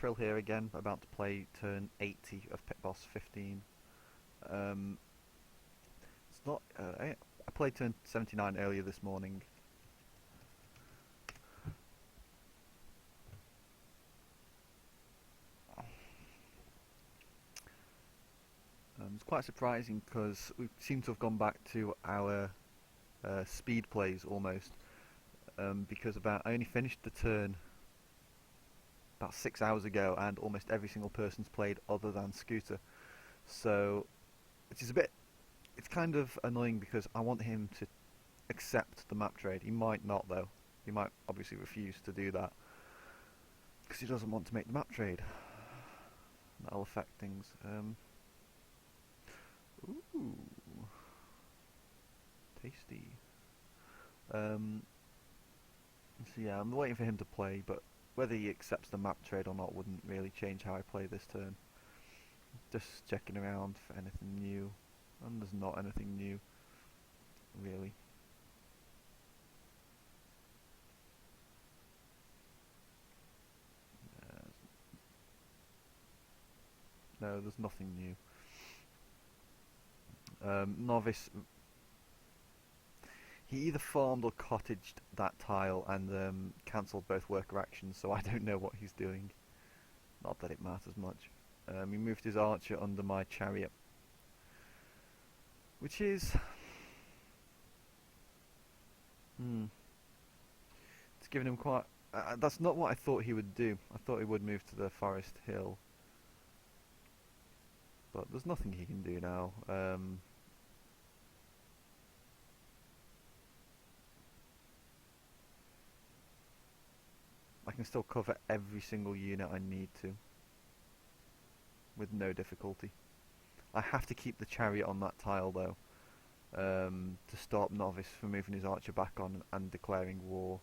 Krill here again, about to play turn 80 of PB15. It's not. I played turn 79 earlier this morning. It's quite surprising because we seem to have gone back to our speed plays almost. Because I only finished the turn about 6 hours ago, and almost every single person's played other than Scooter. So, which is a bit. It's kind of annoying because I want him to accept the map trade. He might not though. He might obviously refuse to do that because he doesn't want to make the map trade. That'll affect things. Ooh, tasty. So yeah, I'm waiting for him to play, but whether he accepts the map trade or not wouldn't really change how I play this turn. Just checking around for anything new, and there's not anything new, really. No, there's nothing new. Novice, he either farmed or cottaged that tile and cancelled both worker actions, so I don't know what he's doing. Not that it matters much. He moved his archer under my chariot, which is... it's given him quite... that's not what I thought he would do. I thought he would move to the forest hill. But there's nothing he can do now. I can still cover every single unit I need to, with no difficulty. I have to keep the chariot on that tile though, to stop Novice from moving his archer back on and declaring war.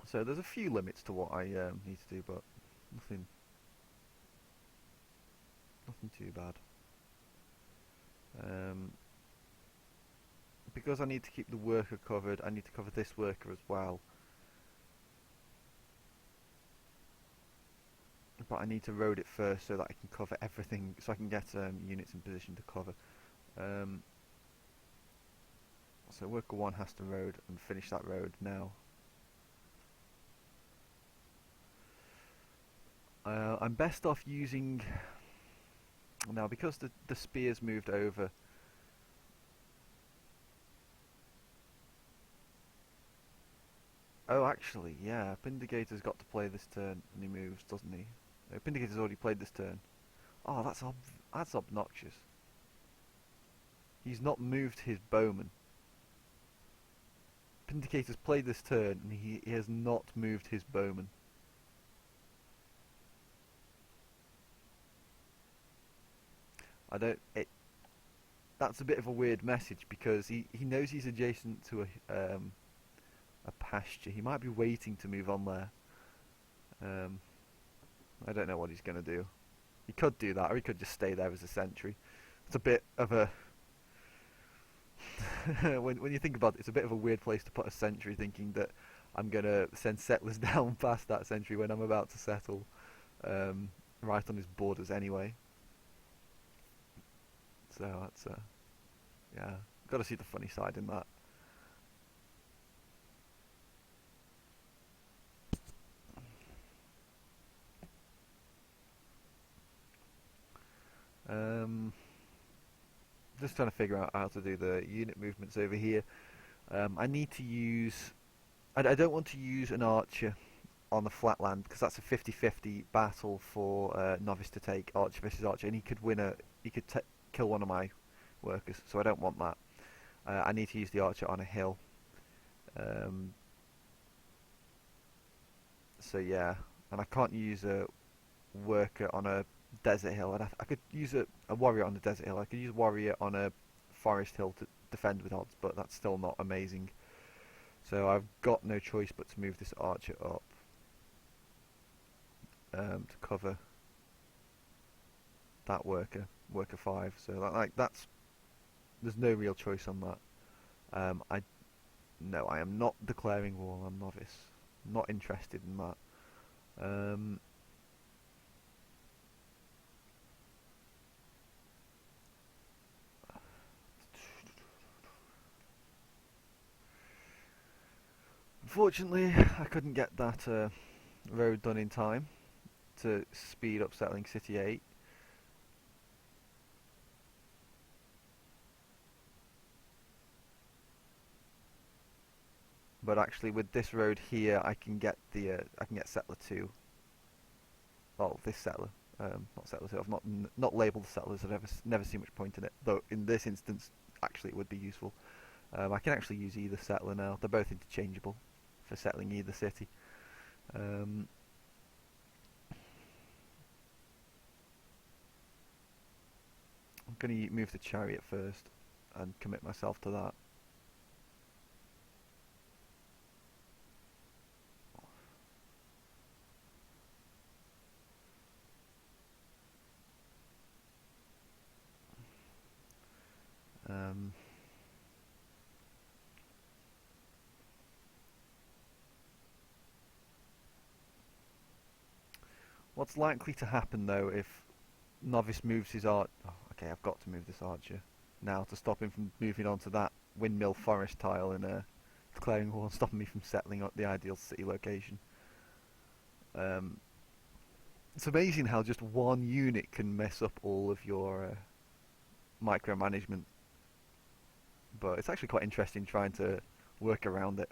So there's a few limits to what I need to do, but nothing too bad. Because I need to keep the worker covered, I need to cover this worker as well. But I need to road it first so that I can cover everything, so I can get units in position to cover. So worker 1 has to road and finish that road now. I'm best off using... Now, because the spear's moved over... Oh, actually, yeah, Pindigator's got to play this turn, and he moves, doesn't he? Pindigator's already played this turn. Oh, that's obnoxious. He's not moved his bowman. Pindigator's played this turn, and he has not moved his bowman. That's a bit of a weird message because he knows he's adjacent to a pasture. He might be waiting to move on there. I don't know what he's going to do. He could do that, or he could just stay there as a sentry. It's a bit of a... when you think about it, it's a bit of a weird place to put a sentry, thinking that I'm going to send settlers down past that sentry when I'm about to settle right on his borders anyway. So that's... yeah, got to see the funny side in that. Just trying to figure out how to do the unit movements over here. I need to use... I don't want to use an archer on the flat land because that's a 50-50 battle for Novice to take archer versus archer, and he could win he could kill one of my workers, so I don't want that. I need to use the archer on a hill. So yeah, and I can't use a worker on a desert hill. I could use a warrior on the desert hill. I could use warrior on a forest hill to defend with odds, but that's still not amazing. So I've got no choice but to move this archer up to cover that worker 5. So that's there's no real choice on that. No, I am not declaring war on Novice. Not interested in that. Unfortunately, I couldn't get that road done in time to speed up settling City 8. But actually, with this road here, I can get settler 2. Well, this settler, not settler 2. I've not labelled the settlers. I've never seen much point in it. Though in this instance, actually, it would be useful. I can actually use either settler now. They're both interchangeable for settling either city. I'm going to move the chariot first and commit myself to that. What's likely to happen though if Novice moves his arch... Oh, okay, I've got to move this archer now to stop him from moving on to that windmill forest tile and declaring war and stopping me from settling up the ideal city location. It's amazing how just one unit can mess up all of your micromanagement, but it's actually quite interesting trying to work around it.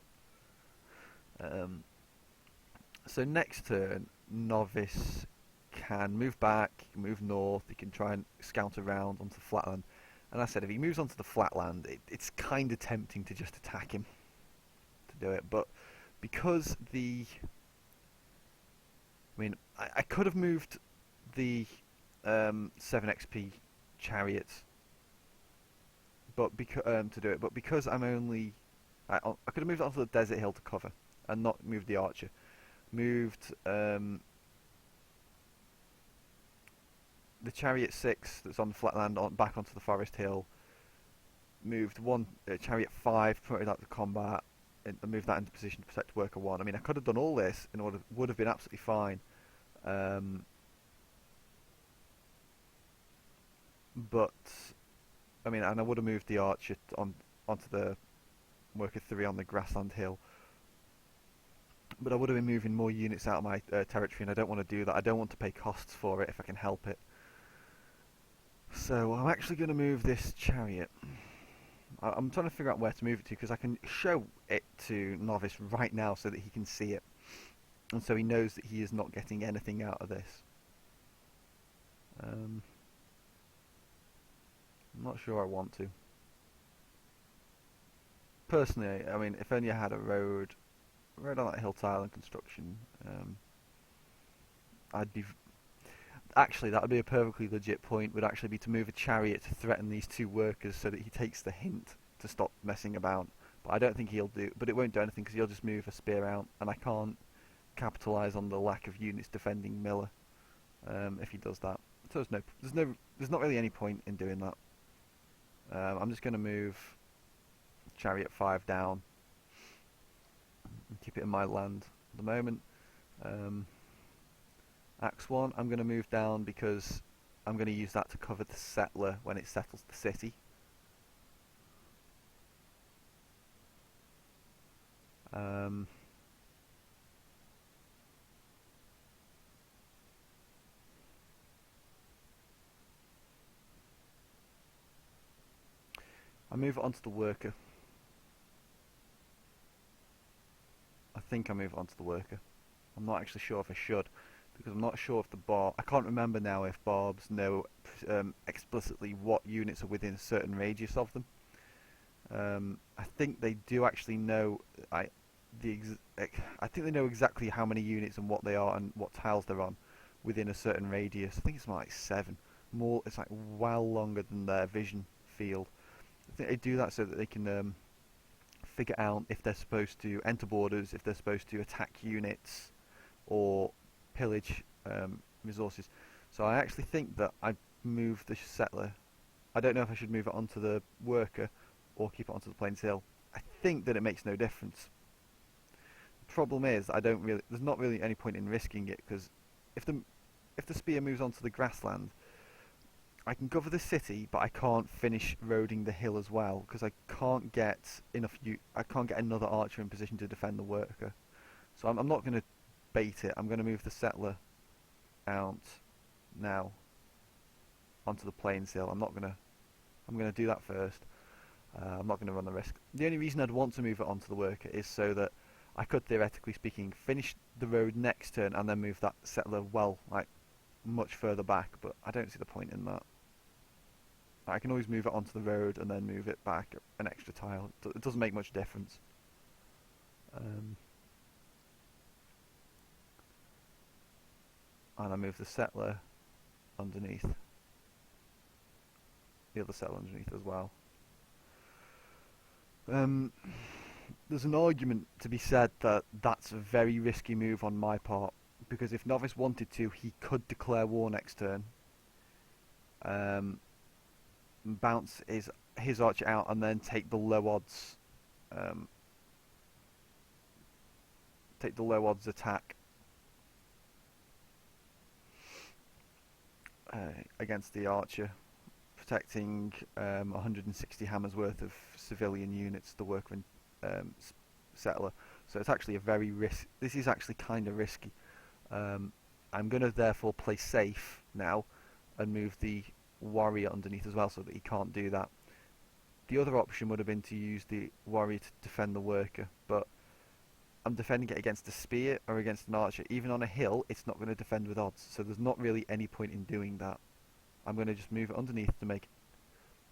So next turn, Novice can move back, move north, he can try and scout around onto the flatland. And I said, if he moves onto the flatland, it's kind of tempting to just attack him to do it. But because I could have moved the 7 XP chariots, but to do it. But because I could have moved it onto the desert hill to cover, and not moved the archer. Moved the chariot 6 that's on the flatland back onto the forest hill. Moved one chariot 5, promoted that to combat, and moved that into position to protect worker 1. I mean, I could have done all this in order, would have been absolutely fine. But I mean, and I would have moved the archer onto the worker 3 on the grassland hill. But I would have been moving more units out of my territory, and I don't want to do that. I don't want to pay costs for it if I can help it. So I'm actually going to move this chariot. I'm trying to figure out where to move it to, because I can show it to Novice right now so that he can see it. And so he knows that he is not getting anything out of this. I'm not sure I want to. Personally, I mean, if only I had a road on that hill tile and construction, actually that would be a perfectly legit point, would actually be to move a chariot to threaten these 2 workers so that he takes the hint to stop messing about. But I don't think he'll do, but it won't do anything because he'll just move a spear out, and I can't capitalise on the lack of units defending Miller if he does that. So there's not really any point in doing that. I'm just going to move chariot 5 down and keep it in my land at the moment. Axe 1 I'm going to move down because I'm going to use that to cover the settler when it settles the city. I move it onto the worker. I think I move it onto the worker. I'm not actually sure if I should, because I'm not sure if the Barb... I can't remember now if Barbs know explicitly what units are within a certain radius of them. I think they do actually know... I think they know exactly how many units and what they are and what tiles they're on within a certain radius. I think it's more like 7. More, it's like well longer than their vision field. I think they do that so that they can figure out if they're supposed to enter borders, if they're supposed to attack units, or pillage resources. So I actually think that I move the settler. I don't know if I should move it onto the worker or keep it onto the plains hill. I think that it makes no difference. The problem is there's not really any point in risking it, because if the spear moves onto the grassland, I can cover the city, but I can't finish roading the hill as well because I can't get I can't get another archer in position to defend the worker. So I'm not going to bait it. I'm going to move the settler out now onto the plains hill. I'm going to do that first. I'm not going to run the risk. The only reason I'd want to move it onto the worker is so that I could, theoretically speaking, finish the road next turn and then move that settler like much further back. But I don't see the point in that. I can always move it onto the road and then move it back an extra tile. It doesn't make much difference. And I move the settler underneath. The other settler underneath as well. There's an argument to be said that that's a very risky move on my part, because if Novice wanted to, he could declare war next turn, bounce his archer out, and then take the low odds attack against the archer, protecting 160 hammers worth of civilian units, the workman settler. So it's actually this is actually kind of risky. I'm going to therefore play safe now and move the warrior underneath as well, so that he can't do that. The other option would have been to use the warrior to defend the worker, but I'm defending it against a spear or against an archer. Even on a hill, it's not going to defend with odds, so there's not really any point in doing that. I'm going to just move it underneath to make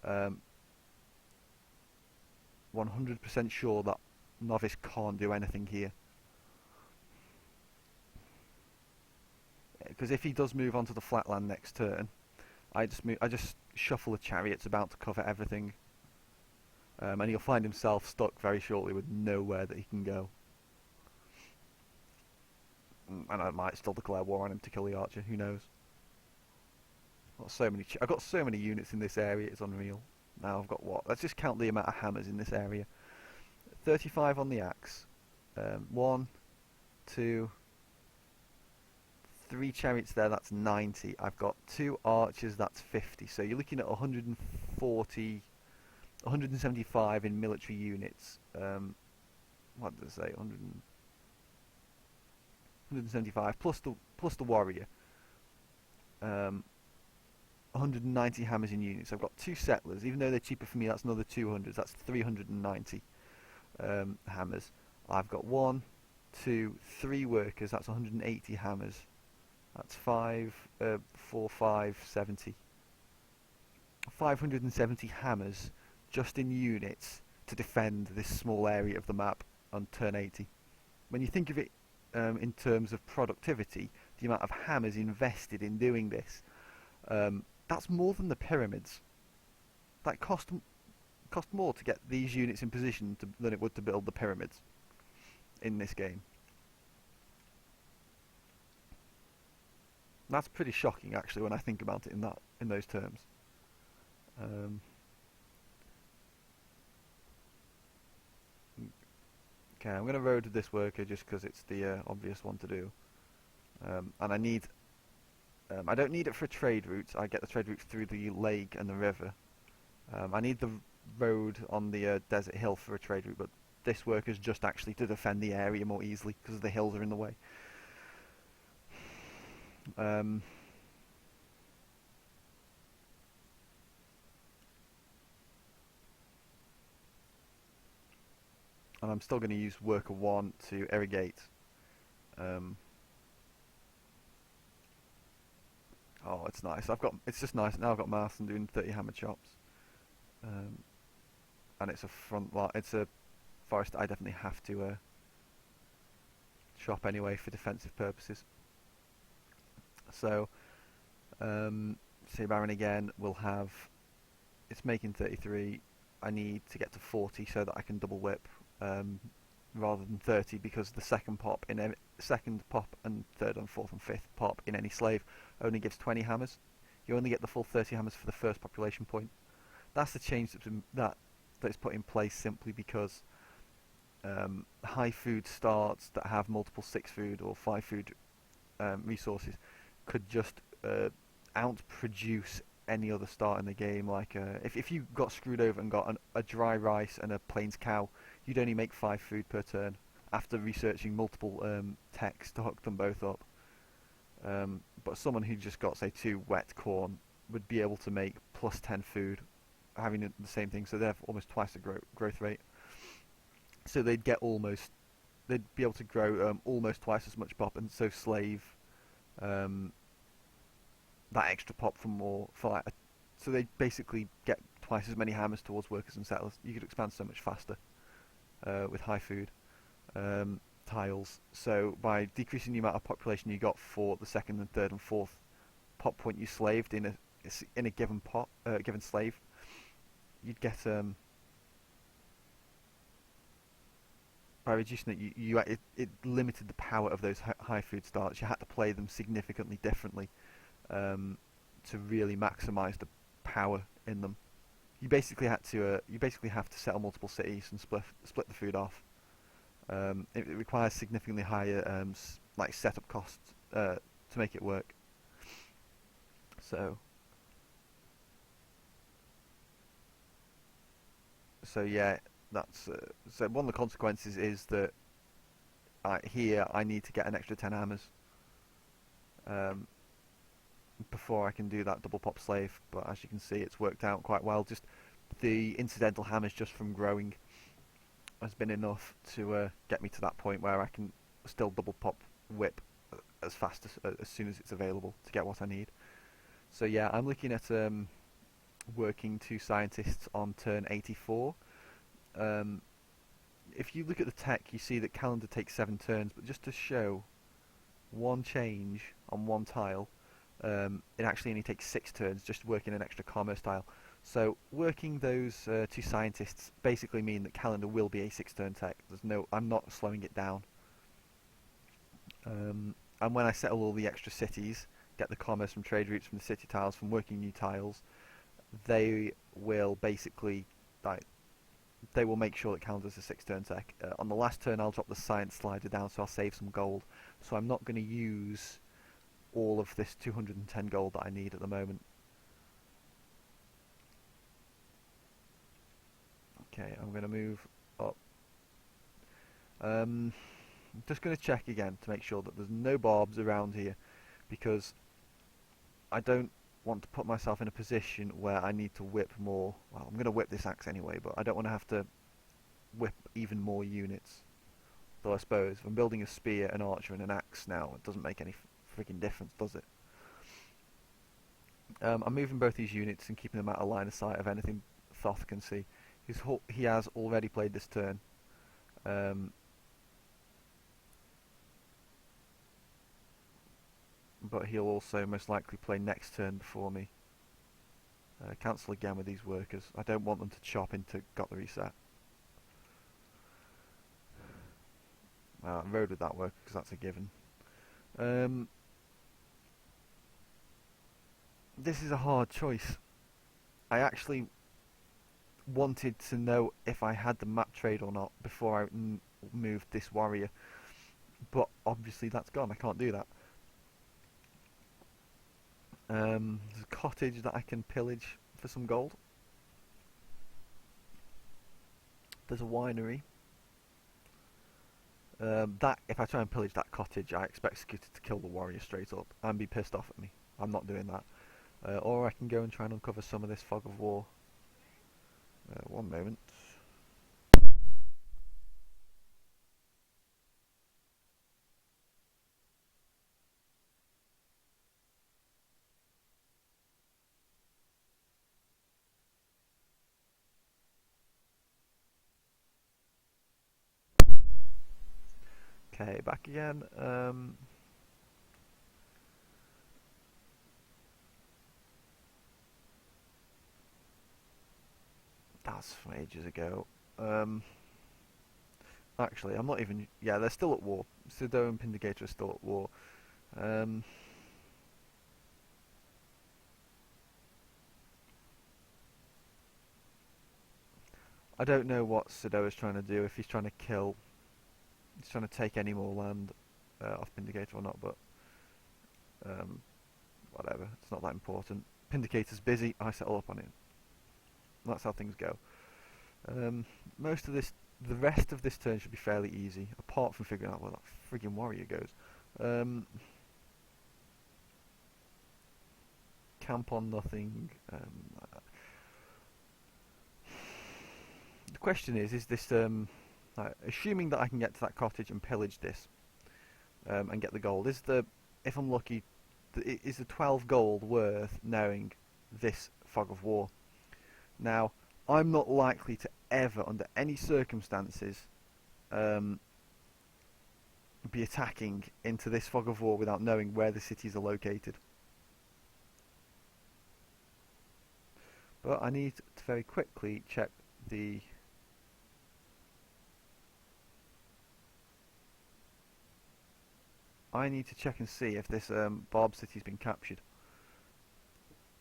100% sure that Novice can't do anything here. Because if he does move onto the flatland next turn, I just shuffle a chariot. It's about to cover everything, and he'll find himself stuck very shortly with nowhere that he can go. And I might still declare war on him to kill the archer. Who knows? I've got so many units in this area. It's unreal. Now I've got what? Let's just count the amount of hammers in this area. 35 on the axe. 1, 2, 3 chariots there. That's 90. I've got 2 archers. That's 50. So you're looking at 175 in military units. What did I say? 175 plus the warrior. 190 hammers in units. I've got 2 settlers. Even though they're cheaper for me, that's another 200. That's 390 hammers. I've got 1, 2, 3 workers. That's 180 hammers. That's 4, 5, 70. 570 hammers just in units to defend this small area of the map on turn 80. When you think of it in terms of productivity, the amount of hammers invested in doing this, that's more than the pyramids. That cost more to get these units in position than it would to build the pyramids in this game. That's pretty shocking, actually, when I think about it in those terms. Okay, I'm going to road this worker just because it's the obvious one to do, and I don't need it for trade routes. I get the trade routes through the lake and the river. I need the road on the desert hill for a trade route, but this work is just actually to defend the area more easily because the hills are in the way. And I'm still going to use worker 1 to irrigate. Oh, it's nice. It's just nice. Now I've got Marston doing 30 hammer chops. And it's it's a forest I definitely have to chop anyway for defensive purposes. So, Sea Baron again will have. It's making 33. I need to get to 40 so that I can double whip rather than 30, because the second pop and third and fourth and fifth pop in any slave only gives 20 hammers. You only get the full 30 hammers for the first population point. That's the change that is put in place simply because high food starts that have multiple 6 food or 5 food resources could just outproduce any other start in the game. Like if you got screwed over and got a dry rice and a plains cow, you'd only make 5 food per turn after researching multiple techs to hook them both up. But someone who just got, say, 2 wet corn would be able to make plus 10 food, having the same thing, so they have almost twice the growth rate. So they'd be able to grow almost twice as much pop, and so slave um, that extra pop for more, so they basically get twice as many hammers towards workers and settlers. You could expand so much faster with high food. Tiles. So by decreasing the amount of population you got for the second and third and fourth pop point you slaved in a given given slave, you'd get by reducing it limited the power of those high food starts. You had to play them significantly differently to really maximize the power in them. You basically have to settle multiple cities and split the food off. It requires significantly higher like setup costs to make it work. So yeah, that's so one of the consequences is that here I need to get an extra 10 hammers um, before I can do that double pop slave. But as you can see, it's worked out quite well. Just the incidental hammers just from growing has been enough to get me to that point where I can still double pop whip as fast as soon as it's available to get what I need. So yeah, I'm looking at working 2 scientists on turn 84. If you look at the tech, you see that calendar takes 7 turns, but just to show one change on one tile, it actually only takes 6 turns, just working an extra commerce tile. So working those 2 scientists basically mean that calendar will be a 6-turn tech. I'm not slowing it down. And when I settle all the extra cities, get the commerce from trade routes, from the city tiles, from working new tiles, they will basically they will make sure that calendar's a 6-turn tech. On the last turn, I'll drop the science slider down, so I'll save some gold. So I'm not going to use all of this 210 gold that I need at the moment. Okay, I'm going to move up. I'm just going to check again to make sure that there's no barbs around here, because I don't want to put myself in a position where I need to whip more. Well, I'm going to whip this axe anyway, but I don't want to have to whip even more units. Though I suppose if I'm building a spear, an archer and an axe now, it doesn't make any freaking difference, does it? I'm moving both these units and keeping them out of line of sight of anything Thoth can see. He has already played this turn. But he'll also most likely play next turn before me. Cancel again with these workers. I don't want them to chop into got the reset. Road with that worker because that's a given. This is a hard choice. I actually wanted to know if I had the map trade or not before I moved this warrior, but obviously that's gone. I can't do that. There's a cottage that I can pillage for some gold. There's a winery. That if I try and pillage that cottage, I expect Scooter to kill the warrior straight up and be pissed off at me. I'm not doing that. Or I can go and try and uncover some of this fog of war. One moment. Okay, back again. That's from ages ago. Actually, I'm not even. Yeah, they're still at war. Sido and Pindigator are still at war. I don't know what Sido is trying to do. If he's trying to kill, he's trying to take any more land off Pindigator or not. But whatever. It's not that important. indicator's busy, I settle up on it. That's how things go. Most of this, the rest of this turn should be fairly easy, apart from figuring out where that friggin' warrior goes. Camp on nothing. The question is this, assuming that I can get to that cottage and pillage this, and get the gold, if I'm lucky, is the 12 gold worth knowing this fog of war? Now, I'm not likely to ever, under any circumstances, be attacking into this fog of war without knowing where the cities are located. But I need to very quickly check the... I need to check and see if this Barb city's been captured.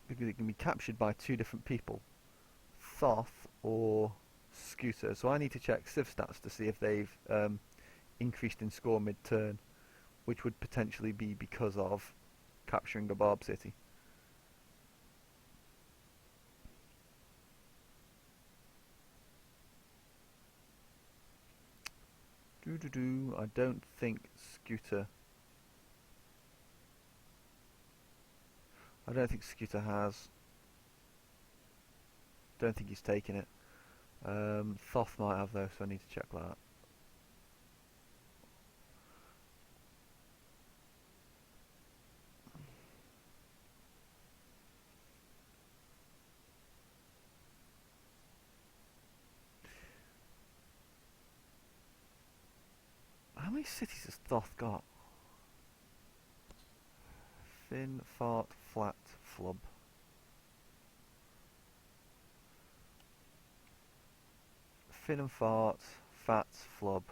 Because it can be captured by two different people. Thoth or Scooter. So I need to check Civ stats to see if they've increased in score mid-turn, which would potentially be because of capturing a Barb city. I don't think Scooter... I don't think Scooter has. Don't think he's taken it. Thoth might have though, so I need to check that. How many cities has Thoth got? Fin, fart, flat, flub. Fin and fart, fat, flub,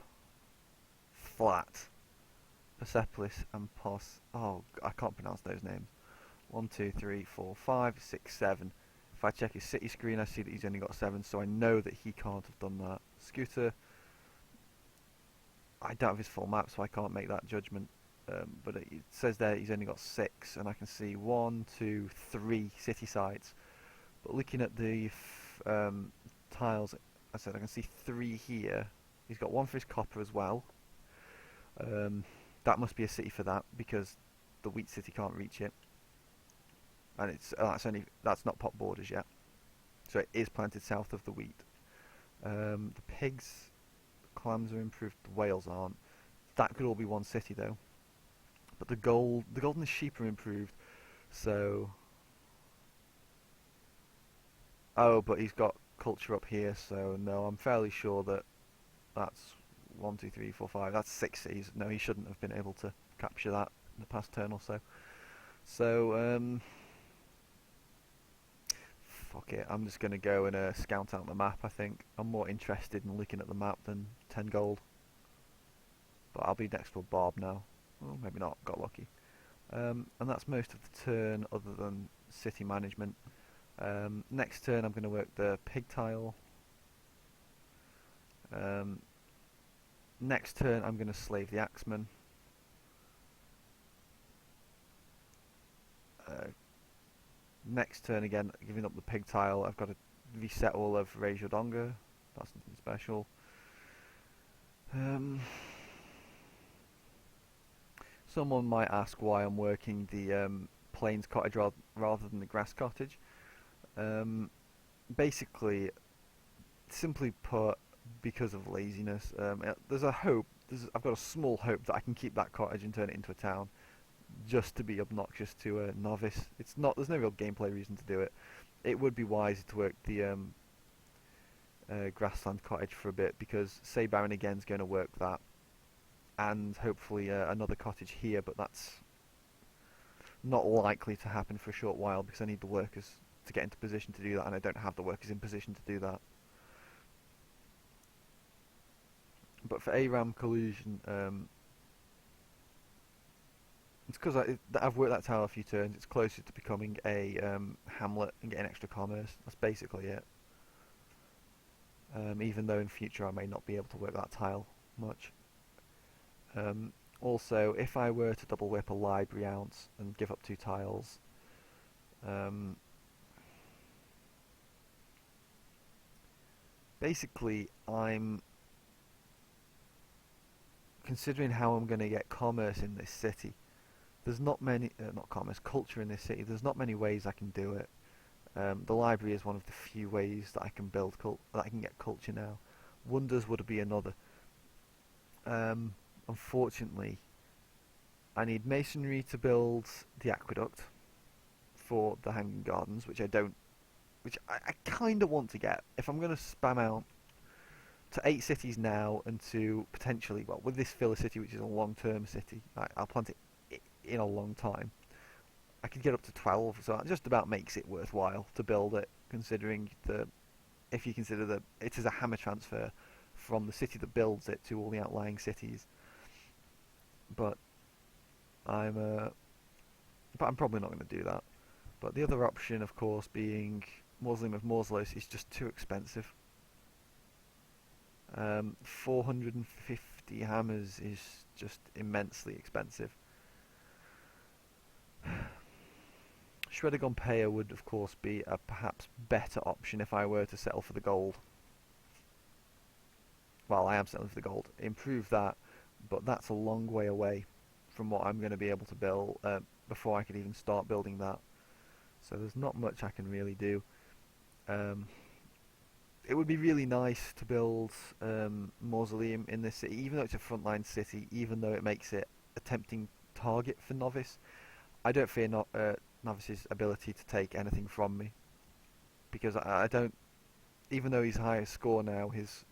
flat, Persepolis and Pos. Oh, I can't pronounce those names. 1, 2, 3, 4, 5, 6, 7. If I check his city screen, I see that he's only got 7, so I know that he can't have done that. Scooter, I don't have his full map, so I can't make that judgment. But it says there he's only got 6, and I can see 1, 2, 3 city sites. But looking at the tiles, I said I can see 3 here. He's got 1 for his copper as well. That must be a city for that, because the wheat city can't reach it, and that's not pot borders yet. So it is planted south of the wheat. The pigs, the clams are improved. The whales aren't. That could all be one city though. But the gold and the sheep are improved. So, oh, but he's got culture up here. So no, I'm fairly sure that that's 1, 2, 3, 4, 5. That's 6 cities. No, he shouldn't have been able to capture that in the past turn or so. So, fuck it. I'm just gonna go and scout out the map. I think I'm more interested in looking at the map than 10 gold. But I'll be next to a Barb now. Well, maybe not, got lucky. And that's most of the turn other than city management. Next turn I'm going to work the pig tile. Next turn I'm going to slave the axeman. Next turn again, giving up the pig tile, I've got to reset all of Rejodonga. That's nothing special. Someone might ask why I'm working the plains cottage rather than the grass cottage. Basically, simply put, because of laziness. There's a hope. I've got a small hope that I can keep that cottage and turn it into a town, just to be obnoxious to a novice. It's not. There's no real gameplay reason to do it. It would be wiser to work the grassland cottage for a bit, because say Baron again's going to work that. And hopefully another cottage here, but that's not likely to happen for a short while because I need the workers to get into position to do that, and I don't have the workers in position to do that. But for ARAM collusion, it's because I've worked that tower a few turns. It's closer to becoming a hamlet and getting extra commerce. That's basically it. Even though in future I may not be able to work that tile much. Also, if I were to double whip a library ounce and give up 2 tiles, Basically, I'm considering how I'm going to get commerce in this city. There's not many, not commerce, culture in this city. There's not many ways I can do it. The library is one of the few ways that I can that I can get culture now. Wonders would be another. Unfortunately, I need masonry to build the aqueduct for the Hanging Gardens, which I kind of want to get. If I'm going to spam out to 8 cities now and to potentially, well, with this filler city, which is a long-term city, I'll plant it in a long time. I could get up to 12, so that just about makes it worthwhile to build it, considering if you consider that it is a hammer transfer from the city that builds it to all the outlying cities. But I'm uh, but I'm probably not going to do that. But the other option, of course, being Mausoleum of Mausoleus, is just too expensive. 450 hammers is just immensely expensive. Shredder Gonpeia would, of course, be a perhaps better option if I were to settle for the gold. Well, I am settling for the gold. Improve that, but that's a long way away from what I'm going to be able to build before I could even start building that. So there's not much I can really do. Um, it would be really nice to build Mausoleum in this city, even though it's a frontline city, even though it makes it a tempting target for Novice. I don't fear Novice's ability to take anything from me, because I don't. Even though he's highest score now, his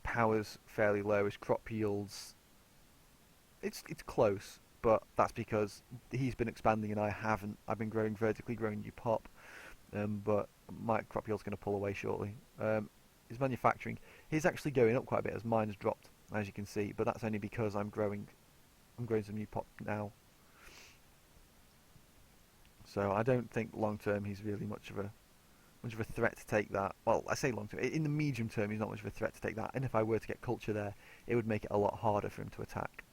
power's fairly low. His crop yields, it's close, but that's because he's been expanding and I haven't. I've been vertically growing new pop, but my crop yield's going to pull away shortly. His manufacturing, he's actually going up quite a bit as mine has dropped, as you can see, but that's only because I'm growing some new pop now. So I don't think long term he's really much of a threat to take that. Well, I say long term. In the medium term, he's not much of a threat to take that. And if I were to get culture there, it would make it a lot harder for him to attack.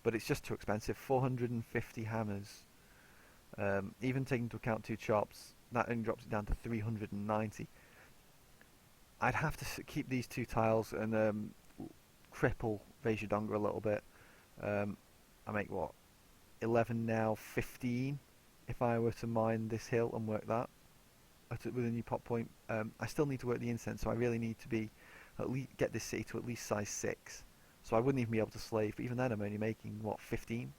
But it's just too expensive. 450 hammers. Even taking into account 2 chops, that only drops it down to 390. I'd have to keep these 2 tiles and cripple Vejadonga a little bit. I make what? 11 now, 15 if I were to mine this hill and work that with a new pop point. I still need to work the incense, so I really need to be at least get this city to at least size 6. So I wouldn't even be able to slave, but even then I'm only making what, 15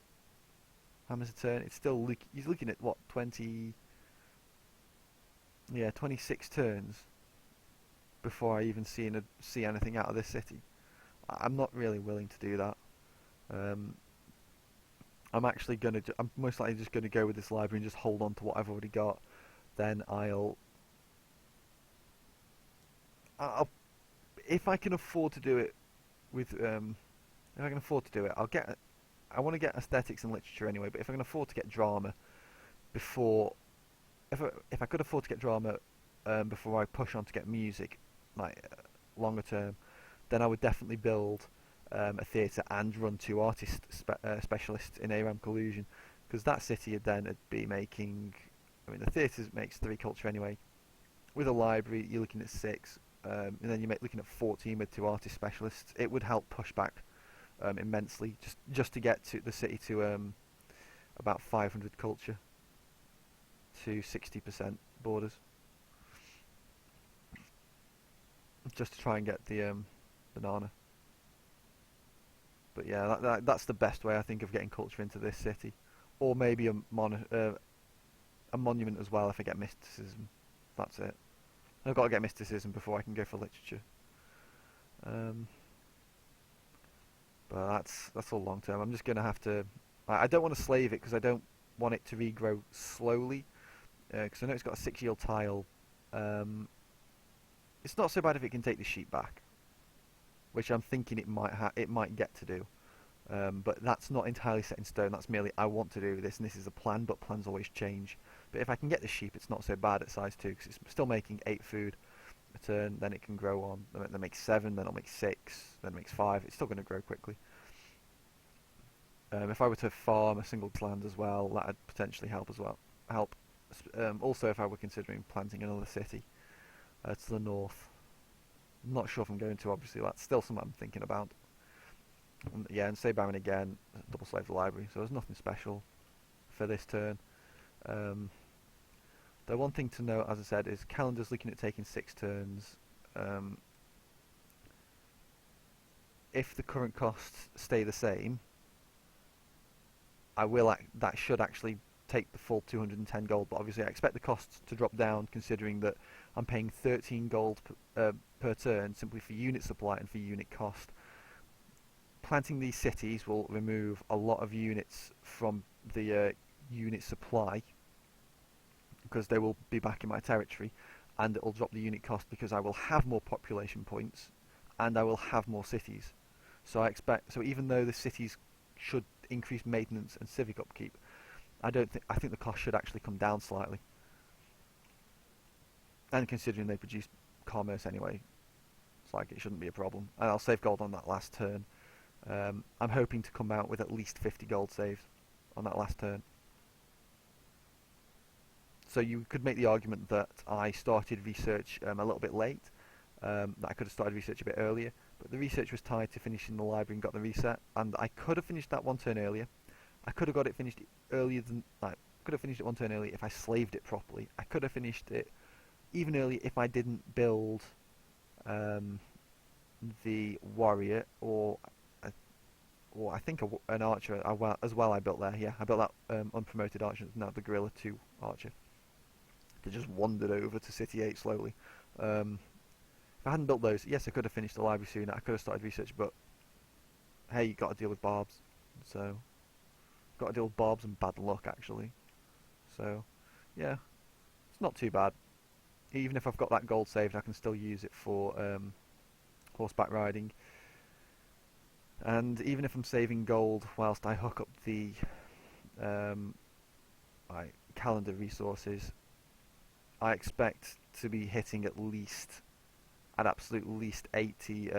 hammers a turn. It's still he's looking at what, 26 turns before I even see anything out of this city. I'm not really willing to do that. I'm most likely just gonna go with this library and just hold on to what I've already got. Then I'll if I can afford to do it if I can afford to do it, I want to get aesthetics and literature anyway. But if I can afford to get drama if I could afford to get drama before I push on to get music, like longer term, then I would definitely build a theatre and run 2 specialists in ARAM Collusion, because that city would be making. I mean, the theatre makes 3 culture anyway. With a library, you're looking at 6, and then you're looking at 14 with 2 artist specialists. It would help push back immensely, just to get to the city to about 500 culture to 60% borders, just to try and get the banana. But yeah, that's the best way I think of getting culture into this city, or maybe a monument as well if I get mysticism. That's it. I've got to get mysticism before I can go for literature. But that's all long term. I'm just gonna have to. I don't want to slave it because I don't want it to regrow slowly. Because I know it's got a 6-yield tile. It's not so bad if it can take the sheep back, which I'm thinking it might get to do. But that's not entirely set in stone. That's merely I want to do this, and this is a plan. But plans always change. But if I can get the sheep, it's not so bad at size 2 because it's still making 8 food a turn. Then it can grow on. Then it makes 7. Then it'll make 6. Then it makes 5. It's still going to grow quickly. If I were to farm a single land as well, that'd potentially help as well. Also, if I were considering planting another city. to the north. I'm not sure if I'm going to, obviously, that's still something I'm thinking about. And, yeah, and Save Baron again, double slave the library, so there's nothing special for this turn. The one thing to note, as I said, is Calendar's looking at taking 6 turns. If the current costs stay the same, that should actually take the full 210 gold, but obviously I expect the costs to drop down, considering that I'm paying 13 gold per turn simply for unit supply and for unit cost. Planting these cities will remove a lot of units from the unit supply, because they will be back in my territory, and it will drop the unit cost because I will have more population points and I will have more cities. So even though the cities should increase maintenance and civic upkeep, I think the cost should actually come down slightly. And considering they produce commerce anyway, it's like it shouldn't be a problem. And I'll save gold on that last turn. I'm hoping to come out with at least 50 gold saved on that last turn. So you could make the argument that I started research a little bit late, that I could have started research a bit earlier, but the research was tied to finishing the library and got the reset, and I could have finished that one turn earlier. I could have got it finished earlier than could have finished it one turn earlier if I slaved it properly. I could have finished it even earlier if I didn't build the warrior or I think an archer as well. I built there. Yeah, I built that unpromoted archer. Now the Gorilla 2 archer. They just wandered over to City 8 slowly. If I hadn't built those, yes, I could have finished the library sooner. I could have started research, but hey, you got to deal with barbs. So, got to deal with barbs and bad luck actually. So, yeah, it's not too bad. Even if I've got that gold saved, I can still use it for horseback riding. And even if I'm saving gold whilst I hook up the calendar resources, I expect to be hitting at absolute least 80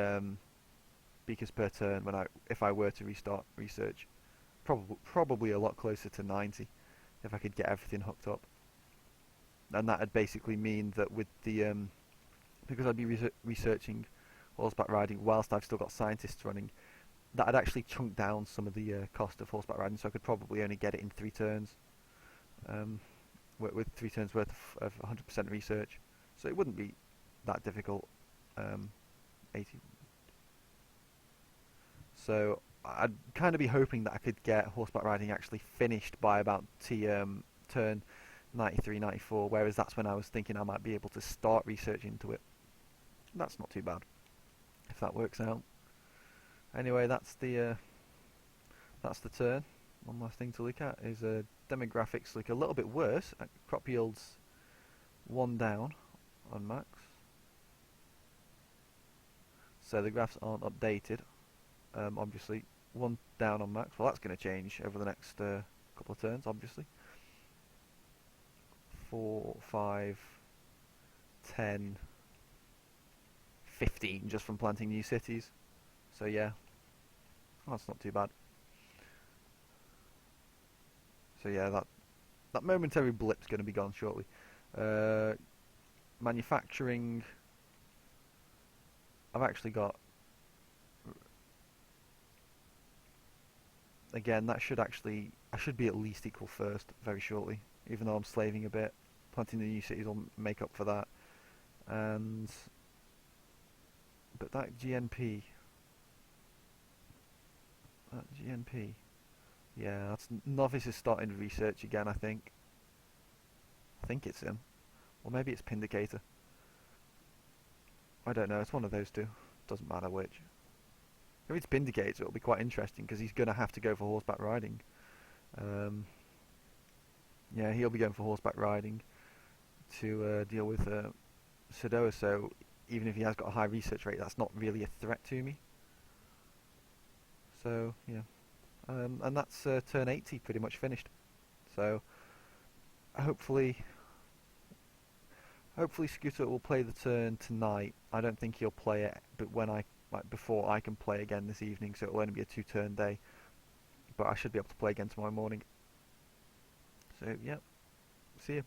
beakers per turn if I were to restart research. Probably a lot closer to 90 if I could get everything hooked up. And that would basically mean that with the because I'd be researching horseback riding whilst I've still got scientists running, that would actually chunk down some of the cost of horseback riding, so I could probably only get it in 3 turns, with 3 turns worth of 100% research. So it wouldn't be that difficult. 80. So I'd kind of be hoping that I could get horseback riding actually finished by about turn 93, 94, whereas that's when I was thinking I might be able to start research into it. That's not too bad, if that works out. Anyway, that's the turn. One last thing to look at is demographics look a little bit worse. Crop yields 1 down on max. So the graphs aren't updated. Obviously, 1 down on max. Well, that's going to change over the next couple of turns, obviously. 4, 5, 10, 15 just from planting new cities. So yeah, that's not too bad. So yeah, that momentary blip's going to be gone shortly. Manufacturing, I've actually got, again, I should be at least equal first very shortly, even though I'm slaving a bit. Planting the new cities will make up for that. But that GNP, yeah, that's novice is starting to research again. I think it's him, or maybe it's Pindicator. I don't know. It's one of those two. Doesn't matter which. If it's Pindicator, it'll be quite interesting because he's going to have to go for horseback riding. Yeah, he'll be going for horseback riding to deal with Sadoa. So even if he has got a high research rate, that's not really a threat to me. So yeah, and that's turn 80 pretty much finished. So hopefully Scooter will play the turn tonight. I don't think he'll play it, but before I can play again this evening, so it'll only be a 2-turn day. But I should be able to play again tomorrow morning. So yeah, see you.